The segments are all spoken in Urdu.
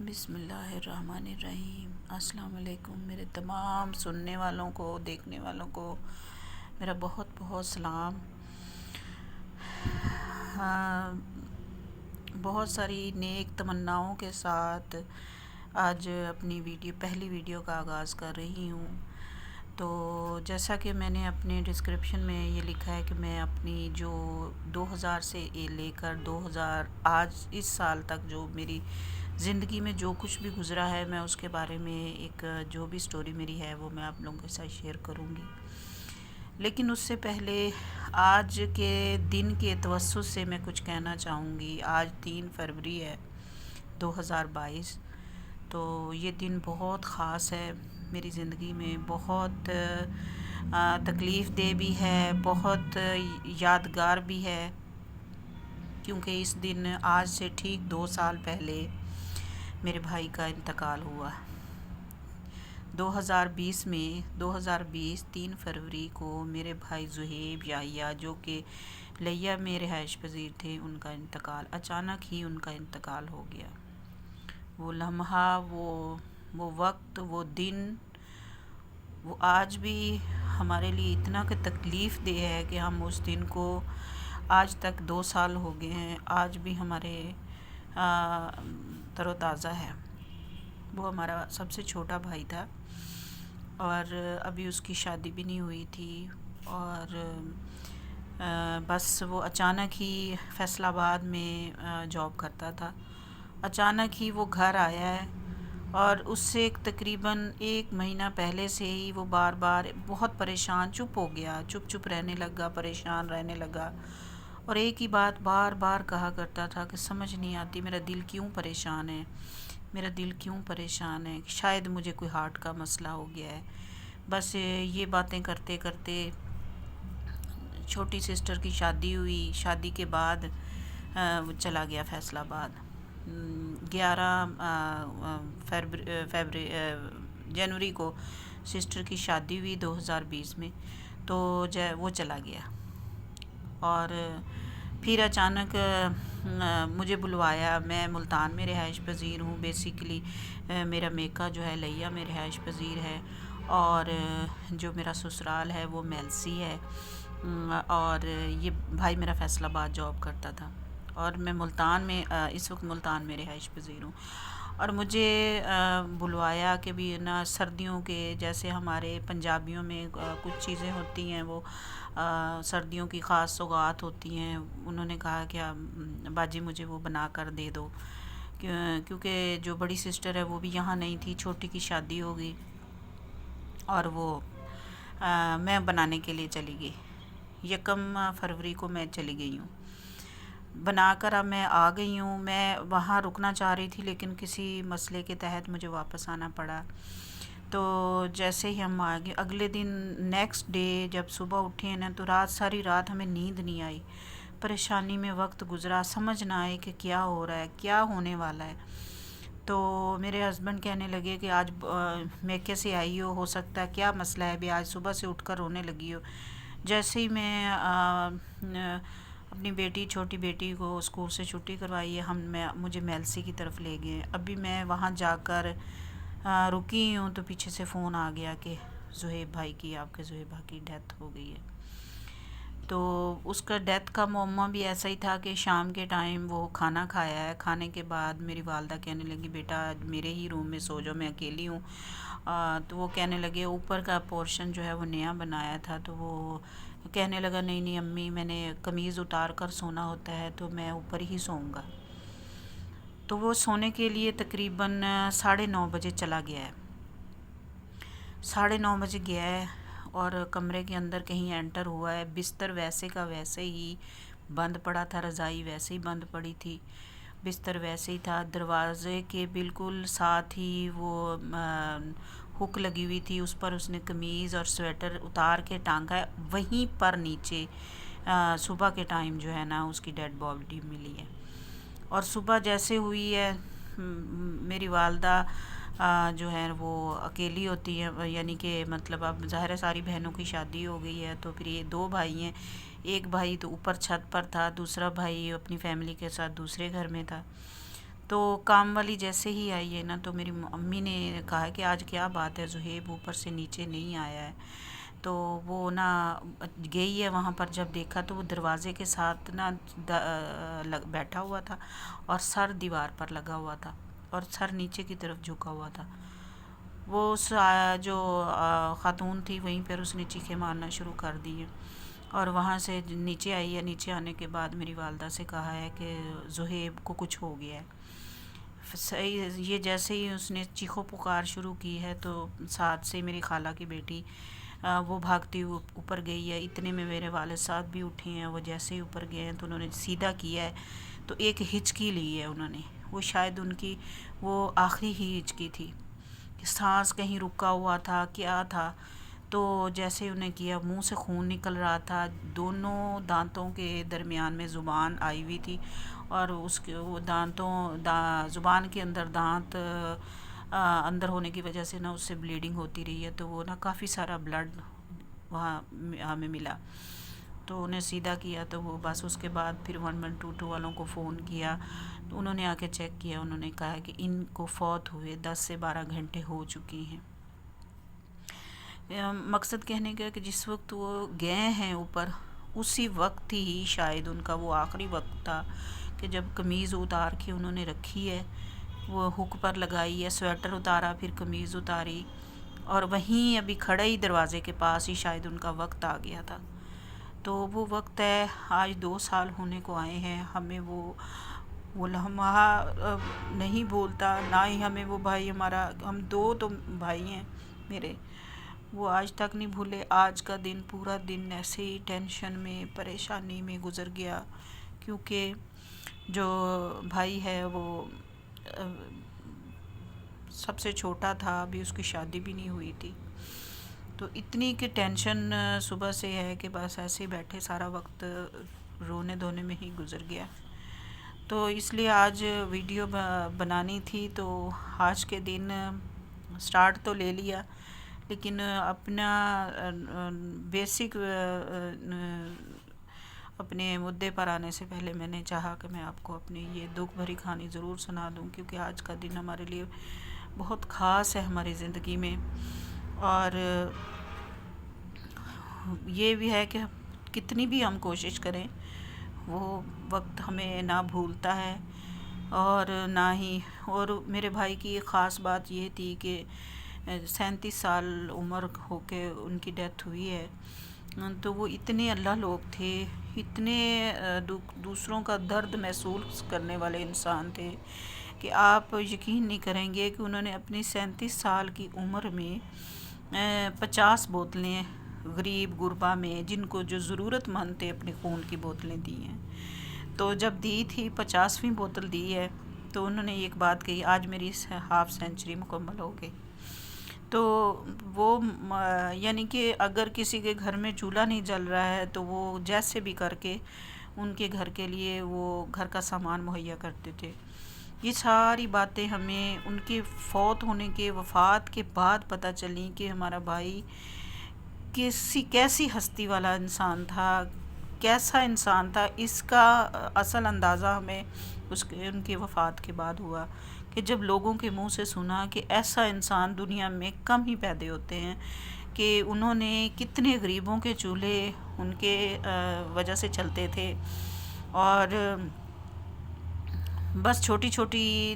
بسم اللہ الرحمن الرحیم۔ السلام علیکم میرے تمام سننے والوں کو، دیکھنے والوں کو میرا بہت بہت سلام۔ بہت ساری نیک تمناؤں کے ساتھ آج اپنی پہلی ویڈیو کا آغاز کر رہی ہوں۔ تو جیسا کہ میں نے اپنے ڈسکرپشن میں یہ لکھا ہے کہ میں اپنی جو 2000 سے لے کر 2000 آج اس سال تک جو میری زندگی میں جو کچھ بھی گزرا ہے، میں اس کے بارے میں ایک جو بھی سٹوری میری ہے وہ میں آپ لوگوں کے ساتھ شیئر کروں گی۔ لیکن اس سے پہلے آج کے دن کے توسط سے میں کچھ کہنا چاہوں گی۔ آج 3 فروری ہے 2022۔ تو یہ دن بہت خاص ہے میری زندگی میں، بہت تکلیف دہ بھی ہے، بہت یادگار بھی ہے، کیونکہ اس دن آج سے ٹھیک 2 سال پہلے میرے بھائی کا انتقال ہوا۔ 2020 3 فروری کو میرے بھائی زہیب یحییٰ، جو کہ لیہ میں رہائش پذیر تھے، ان کا انتقال اچانک ہی ان کا انتقال ہو گیا۔ وہ لمحہ، وہ وقت، وہ دن، وہ آج بھی ہمارے لیے اتنا کہ تکلیف دہ ہے کہ ہم اس دن کو آج تک 2 سال ہو گئے ہیں، آج بھی ہمارے تر و تازہ ہے۔ وہ ہمارا سب سے چھوٹا بھائی تھا اور ابھی اس کی شادی بھی نہیں ہوئی تھی، اور بس وہ اچانک ہی فیصل آباد میں جاب کرتا تھا۔ اچانک ہی وہ گھر آیا ہے، اور اس سے تقریباً 1 مہینہ پہلے سے ہی وہ بار بار بہت پریشان، چپ ہو گیا، چپ رہنے لگا، پریشان رہنے لگا، اور ایک ہی بات بار بار کہا کرتا تھا کہ سمجھ نہیں آتی میرا دل کیوں پریشان ہے، میرا دل کیوں پریشان ہے، شاید مجھے کوئی ہارٹ کا مسئلہ ہو گیا ہے۔ بس یہ باتیں کرتے کرتے چھوٹی سسٹر کی شادی ہوئی، شادی کے بعد وہ چلا گیا فیصل آباد۔ 11 جنوری کو سسٹر کی شادی ہوئی 2020 میں، تو وہ چلا گیا، اور پھر اچانک مجھے بلوایا۔ میں ملتان میں رہائش پذیر ہوں، بیسیکلی میرا میکہ جو ہے لیہ میں رہائش پذیر ہے، اور جو میرا سسرال ہے وہ میلسی ہے، اور یہ بھائی میرا فیصل آباد جاب کرتا تھا، اور میں اس وقت ملتان میں رہائش پذیر ہوں۔ اور مجھے بلوایا کہ بھی نا، سردیوں کے جیسے ہمارے پنجابیوں میں کچھ چیزیں ہوتی ہیں، وہ سردیوں کی خاص سوغات ہوتی ہیں۔ انہوں نے کہا کہ باجی مجھے وہ بنا کر دے دو، کیونکہ جو بڑی سسٹر ہے وہ بھی یہاں نہیں تھی، چھوٹی کی شادی ہو گئی، اور وہ میں بنانے کے لیے چلی گئی۔ 1 فروری کو میں چلی گئی ہوں بنا کر۔ اب میں آ گئی ہوں، میں وہاں رکنا چاہ رہی تھی، لیکن کسی مسئلے کے تحت مجھے واپس آنا پڑا۔ تو جیسے ہی ہم آگے اگلے دن نیکسٹ ڈے جب صبح اٹھے ہیں نا، تو ساری رات ہمیں نیند نہیں آئی، پریشانی میں وقت گزرا، سمجھ نہ آئے کہ کیا ہو رہا ہے، کیا ہونے والا ہے۔ تو میرے ہسبینڈ کہنے لگے کہ آج میکے سے آئی ہو سکتا ہے، کیا مسئلہ ہے بھی، آج صبح سے اٹھ کر رونے لگی ہو۔ جیسے ہی میں اپنی چھوٹی بیٹی کو اسکول سے چھٹی کروائی ہے، مجھے میلسی کی طرف لے گئے۔ ابھی میں وہاں جا کر رکی ہوں تو پیچھے سے فون آ گیا کہ آپ کے زہیب بھائی کی ڈیتھ ہو گئی ہے۔ تو اس کا ڈیتھ کا معمہ بھی ایسا ہی تھا کہ شام کے ٹائم وہ کھانا کھایا ہے، کھانے کے بعد میری والدہ کہنے لگی بیٹا میرے ہی روم میں سو جاؤ، میں اکیلی ہوں۔ تو وہ کہنے لگے، اوپر کا پورشن جو ہے وہ نیا بنایا تھا، تو وہ کہنے لگا نہیں امی، میں نے قمیض اتار کر سونا ہوتا ہے، تو میں اوپر ہی سوؤں گا۔ تو وہ سونے کے لیے تقریباً 9:30 بجے چلا گیا ہے، 9:30 بجے گیا ہے، اور کمرے کے اندر کہیں انٹر ہوا ہے، بستر ویسے کا ویسے ہی بند پڑا تھا، رضائی ویسے ہی بند پڑی تھی، بستر ویسے ہی تھا، دروازے کے بالکل ساتھ ہی وہ ہک لگی ہوئی تھی، اس پر اس نے قمیض اور سویٹر اتار کے ٹانگا ہے، وہیں پر نیچے صبح کے ٹائم جو ہے نا اس کی ڈیڈ باڈی ملی ہے۔ اور صبح جیسے ہوئی ہے، میری والدہ جو ہے وہ اکیلی ہوتی ہے، یعنی کہ مطلب اب ظاہر ہے ساری بہنوں کی شادی ہو گئی ہے، تو پھر یہ 2 بھائی ہیں، ایک بھائی تو اوپر چھت پر تھا، دوسرا بھائی اپنی فیملی کے ساتھ دوسرے گھر میں تھا۔ تو کام والی جیسے ہی آئی ہے نا تو میری امی نے کہا کہ آج کیا بات ہے، زہیب اوپر سے نیچے نہیں آیا ہے. تو وہ نا گئی ہے وہاں پر، جب دیکھا تو وہ دروازے کے ساتھ نا بیٹھا ہوا تھا اور سر دیوار پر لگا ہوا تھا اور سر نیچے کی طرف جھکا ہوا تھا. وہ اس جو خاتون تھی وہیں پر اس نے چیخیں مارنا شروع کر دی ہے اور وہاں سے نیچے آئی ہے. نیچے آنے کے بعد میری والدہ سے کہا ہے کہ زہیب کو کچھ ہو گیا ہے. صحیح یہ جیسے ہی اس نے چیخو پکار شروع کی ہے تو ساتھ سے میری خالہ کی بیٹی وہ بھاگتی اوپر گئی ہے. اتنے میں میرے والد صاحب بھی اٹھے ہیں. وہ جیسے ہی اوپر گئے ہیں تو انہوں نے سیدھا کیا ہے تو ایک ہچکی لی ہے انہوں نے. وہ شاید ان کی وہ آخری ہی ہچکی تھی کہ سانس کہیں رکا ہوا تھا کیا تھا. تو جیسے انہیں کیا منہ سے خون نکل رہا تھا، دونوں دانتوں کے درمیان میں زبان آئی ہوئی تھی اور اس کے وہ زبان کے اندر دانت اندر ہونے کی وجہ سے نا اس سے بلیڈنگ ہوتی رہی ہے. تو وہ نا کافی سارا بلڈ وہاں ہمیں ملا تو انہیں سیدھا کیا. تو وہ بس اس کے بعد پھر 1122 والوں کو فون کیا تو انہوں نے آ کے چیک کیا. انہوں نے کہا کہ ان کو فوت ہوئے 10 سے 12 گھنٹے ہو چکی ہیں. مقصد کہنے کا کہ جس وقت وہ گئے ہیں اوپر اسی وقت ہی شاید ان کا وہ آخری وقت تھا کہ جب قمیض اتار کے انہوں نے رکھی ہے، وہ ہک پر لگائی ہے، سویٹر اتارا پھر قمیض اتاری اور وہیں ابھی کھڑے ہی دروازے کے پاس ہی شاید ان کا وقت آ گیا تھا. تو وہ وقت ہے آج 2 سال ہونے کو آئے ہیں. ہمیں وہ لمحہ نہیں بولتا، نہ ہی ہمیں وہ بھائی ہمارا، ہم 2 تو بھائی ہیں میرے، وہ آج تک نہیں بھولے. آج کا دن پورا دن ایسے ہی ٹینشن میں پریشانی میں گزر گیا کیونکہ جو بھائی ہے وہ سب سے چھوٹا تھا، ابھی اس کی شادی بھی نہیں ہوئی تھی. تو اتنی کہ ٹینشن صبح سے ہے کہ بس ایسے بیٹھے سارا وقت رونے دھونے میں ہی گزر گیا. تو اس لیے آج ویڈیو بنانی تھی تو آج کے دن سٹارٹ تو لے لیا لیکن اپنا بیسک اپنے مدعے پر آنے سے پہلے میں نے چاہا کہ میں آپ کو اپنی یہ دکھ بھری کہانی ضرور سنا دوں کیونکہ آج کا دن ہمارے لیے بہت خاص ہے ہماری زندگی میں. اور یہ بھی ہے کہ کتنی بھی ہم کوشش کریں وہ وقت ہمیں نہ بھولتا ہے اور نہ ہی. اور میرے بھائی کی ایک خاص بات یہ تھی کہ 37 سال عمر ہو کے ان کی ڈیتھ ہوئی ہے. تو وہ اتنے اللہ لوگ تھے، اتنے دوسروں کا درد محسوس کرنے والے انسان تھے کہ آپ یقین نہیں کریں گے کہ انہوں نے اپنی 37 سال کی عمر میں 50 بوتلیں غریب غربا میں جن کو جو ضرورت مند تھے اپنے خون کی بوتلیں دی ہیں. تو جب دی تھی 50ویں بوتل دی ہے تو انہوں نے ایک بات کہی، آج میری ہاف سینچری مکمل ہو گئی. تو وہ یعنی کہ اگر کسی کے گھر میں چولہا نہیں جل رہا ہے تو وہ جیسے بھی کر کے ان کے گھر کے لیے وہ گھر کا سامان مہیا کرتے تھے. یہ ساری باتیں ہمیں ان کے فوت ہونے کے وفات کے بعد پتہ چلیں کہ ہمارا بھائی کیسی ہستی والا انسان تھا، کیسا انسان تھا. اس کا اصل اندازہ ہمیں ان کی وفات کے بعد ہوا کہ جب لوگوں کے منہ سے سنا کہ ایسا انسان دنیا میں کم ہی پیدا ہوتے ہیں کہ انہوں نے کتنے غریبوں کے چولہے ان کے وجہ سے چلتے تھے اور بس چھوٹی چھوٹی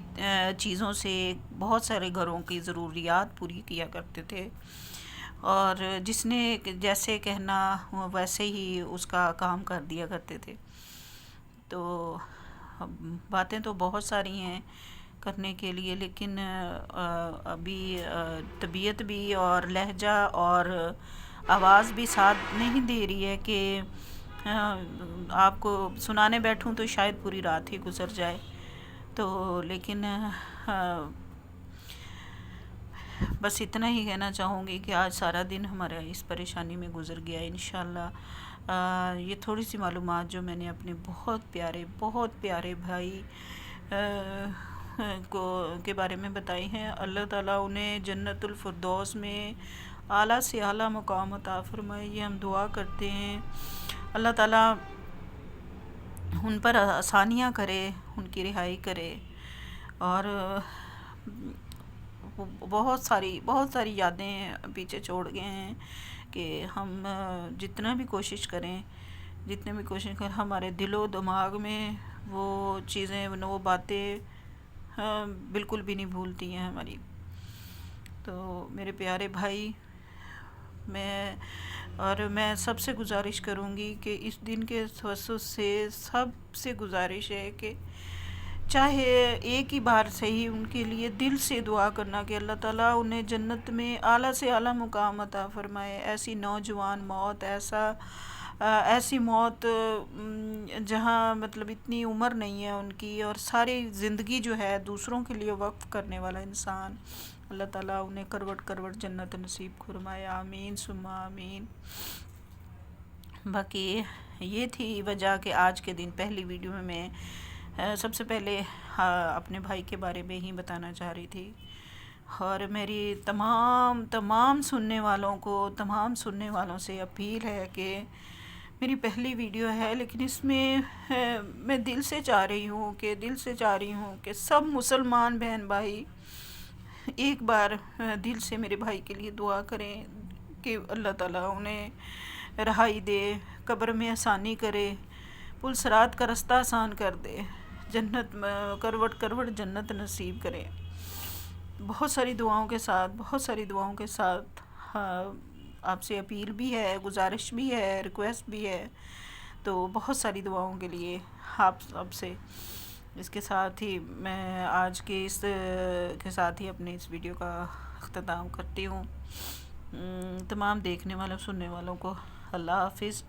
چیزوں سے بہت سارے گھروں کی ضروریات پوری کیا کرتے تھے اور جس نے جیسے کہنا ویسے ہی اس کا کام کر دیا کرتے تھے. تو باتیں تو بہت ساری ہیں کرنے کے لیے لیکن ابھی طبیعت بھی اور لہجہ اور آواز بھی ساتھ نہیں دے رہی ہے کہ آپ کو سنانے بیٹھوں تو شاید پوری رات ہی گزر جائے. تو لیکن بس اتنا ہی کہنا چاہوں گی کہ آج سارا دن ہمارا اس پریشانی میں گزر گیا. انشاءاللہ یہ تھوڑی سی معلومات جو میں نے اپنے بہت پیارے بھائی کے بارے میں بتائی ہیں. اللہ تعالیٰ انہیں جنت الفردوس میں اعلیٰ سے اعلیٰ مقام عطا فرمائے، یہ ہم دعا کرتے ہیں. اللہ تعالیٰ ان پر آسانیاں کرے، ان کی رہائی کرے اور بہت ساری یادیں پیچھے چھوڑ گئے ہیں کہ ہم جتنے بھی کوشش کریں ہمارے دل و دماغ میں وہ چیزیں وہ باتیں بالکل بھی نہیں بھولتی ہیں ہماری. تو میرے پیارے بھائی، میں سب سے گزارش کروں گی کہ اس دن کے توسط سے سب سے گزارش ہے کہ چاہے ایک ہی بار صحیح ان کے لیے دل سے دعا کرنا کہ اللہ تعالیٰ انہیں جنت میں اعلیٰ سے اعلیٰ مقام عطا فرمائے. ایسی نوجوان موت، ایسی موت جہاں مطلب اتنی عمر نہیں ہے ان کی، اور ساری زندگی جو ہے دوسروں کے لیے وقف کرنے والا انسان، اللہ تعالیٰ انہیں کروٹ کروٹ جنت نصیب فرمائے. آمین ثم آمین. باقی یہ تھی وجہ کہ آج کے دن پہلی ویڈیو میں سب سے پہلے اپنے بھائی کے بارے میں ہی بتانا چاہ رہی تھی. اور میری تمام سننے والوں سے اپیل ہے کہ میری پہلی ویڈیو ہے، لیکن اس میں میں دل سے چاہ رہی ہوں کہ سب مسلمان بہن بھائی ایک بار دل سے میرے بھائی کے لیے دعا کریں کہ اللہ تعالیٰ انہیں رہائی دے، قبر میں آسانی کرے، پل صراط کا رستہ آسان کر دے، جنت کروٹ کروٹ جنت نصیب کرے. بہت ساری دعاؤں کے ساتھ آپ سے اپیل بھی ہے، گزارش بھی ہے، ریکویسٹ بھی ہے. تو بہت ساری دعاؤں کے لیے آپ سے اس کے ساتھ ہی میں آج کے کے ساتھ ہی اپنے اس ویڈیو کا اختتام کرتی ہوں. تمام دیکھنے والوں سننے والوں کو اللہ حافظ.